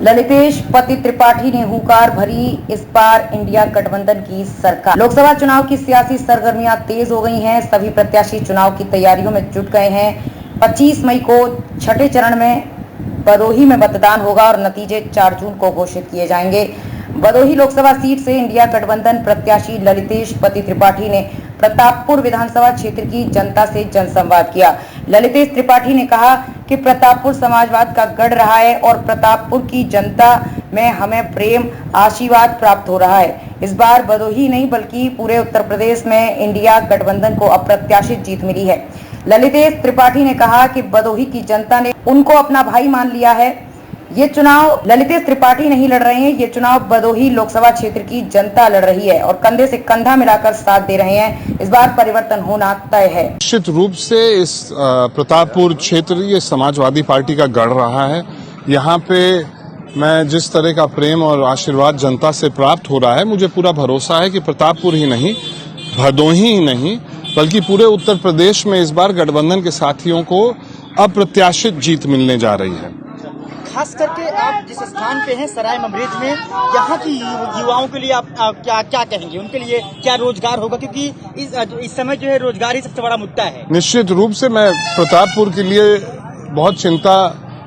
ललितेश पति त्रिपाठी ने हुंकार भरी, इस बार इंडिया गठबंधन की सरकार। लोकसभा चुनाव की सियासी सरगर्मियां तेज हो गई हैं। सभी प्रत्याशी चुनाव की तैयारियों में जुट गए हैं। 25 मई को छठे चरण में भदोही में मतदान होगा और नतीजे 4 जून को घोषित किए जाएंगे। भदोही लोकसभा सीट से इंडिया गठबंधन प्रत्याशी ललितेश पति त्रिपाठी ने प्रतापपुर विधानसभा क्षेत्र की जनता से जनसंवाद किया। ललितेश त्रिपाठी ने कहा कि प्रतापपुर समाजवाद का गढ़ रहा है और प्रतापपुर की जनता में हमें प्रेम आशीर्वाद प्राप्त हो रहा है। इस बार भदोही नहीं बल्कि पूरे उत्तर प्रदेश में इंडिया गठबंधन को अप्रत्याशित जीत मिली है। ललितेश त्रिपाठी ने कहा कि भदोही की जनता ने उनको अपना भाई मान लिया है। ये चुनाव ललितेश त्रिपाठी नहीं लड़ रहे हैं, ये चुनाव भदोही लोकसभा क्षेत्र की जनता लड़ रही है और कंधे से कंधा मिलाकर साथ दे रहे हैं। इस बार परिवर्तन होना तय है। निश्चित रूप से इस प्रतापपुर क्षेत्र ये समाजवादी पार्टी का गढ़ रहा है। यहाँ पे मैं जिस तरह का प्रेम और आशीर्वाद जनता से प्राप्त हो रहा है, मुझे पूरा भरोसा है कि प्रतापपुर ही नहीं, भदोही ही नहीं बल्कि पूरे उत्तर प्रदेश में इस बार गठबंधन के साथियों को अप्रत्याशित जीत मिलने जा रही है। खास करके आप जिस स्थान पे हैं सराय ममरेज में, यहाँ की युवाओं के लिए आप क्या कहेंगे? उनके लिए क्या रोजगार होगा? क्योंकि इस समय जो है रोजगार ही सबसे बड़ा मुद्दा है। निश्चित रूप से मैं प्रतापपुर के लिए बहुत चिंता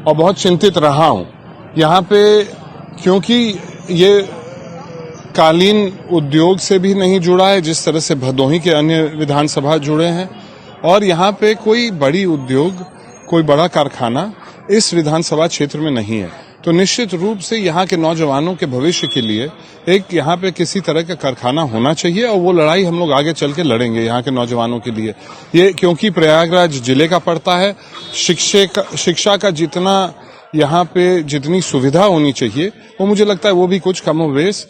और बहुत चिंतित रहा हूँ यहाँ पे, क्योंकि ये कालीन उद्योग से भी नहीं जुड़ा है जिस तरह से भदोही के अन्य विधानसभा जुड़े हैं, और यहाँ पे कोई बड़ी उद्योग, कोई बड़ा कारखाना इस विधानसभा क्षेत्र में नहीं है। तो निश्चित रूप से यहाँ के नौजवानों के भविष्य के लिए एक यहाँ पे किसी तरह का कारखाना होना चाहिए और वो लड़ाई हम लोग आगे चल के लड़ेंगे यहाँ के नौजवानों के लिए। ये क्योंकि प्रयागराज जिले का पड़ता है, शिक्षा का जितना यहाँ पे जितनी सुविधा होनी चाहिए वो मुझे लगता है वो भी कुछ कमोबेश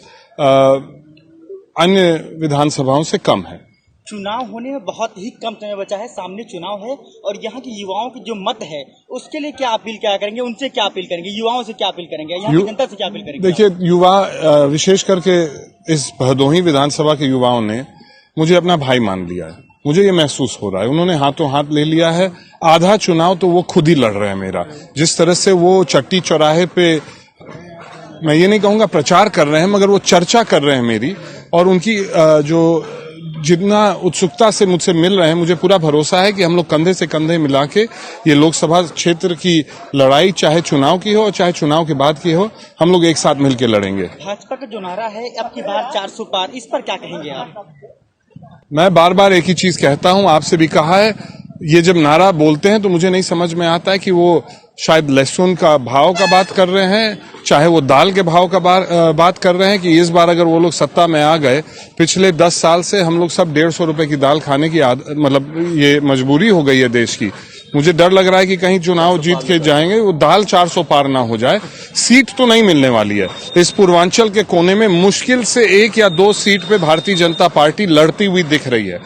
अन्य विधानसभाओं से कम है। चुनाव होने में बहुत ही कम समय बचा है, सामने चुनाव है और यहाँ की युवाओं की जो मत है उसके लिए क्या अपील क्या करेंगे? उनसे क्या अपील करेंगे? युवाओं से क्या अपील करेंगे? यहाँ की जनता से क्या अपील करेंगे? देखिए, युवा विशेष करके इस भदोही विधानसभा के युवाओं ने मुझे अपना भाई मान लिया है। मुझे ये महसूस हो रहा है, उन्होंने हाथों हाथ ले लिया है। आधा चुनाव तो वो खुद ही लड़ रहे हैं मेरा। जिस तरह से वो चट्टी चौराहे पे, मैं ये नहीं कहूंगा प्रचार कर रहे हैं, मगर वो चर्चा कर रहे हैं मेरी, और उनकी जो जितना उत्सुकता से मुझसे मिल रहे हैं, मुझे पूरा भरोसा है कि हम लोग कंधे से कंधे मिला के ये लोकसभा क्षेत्र की लड़ाई, चाहे चुनाव की हो चाहे चुनाव के बाद की हो, हम लोग एक साथ मिलकर लड़ेंगे। भाजपा का जो नारा है अब की बार 400 पार, इस पर क्या कहेंगे आप? मैं बार बार एक ही चीज कहता हूं, आपसे भी कहा है, ये जब नारा बोलते हैं तो मुझे नहीं समझ में आता है कि वो शायद लहसुन का भाव का बात कर रहे हैं, चाहे वो दाल के भाव का बात कर रहे हैं, कि इस बार अगर वो लोग सत्ता में आ गए, पिछले 10 साल से हम लोग सब 150 रुपए की दाल खाने की मतलब ये मजबूरी हो गई है देश की। मुझे डर लग रहा है कि कहीं चुनाव जीत के जाएंगे वो दाल 400 पार ना हो जाए। सीट तो नहीं मिलने वाली है। इस पूर्वांचल के कोने में मुश्किल से 1 या 2 सीट पे भारतीय जनता पार्टी लड़ती हुई दिख रही है।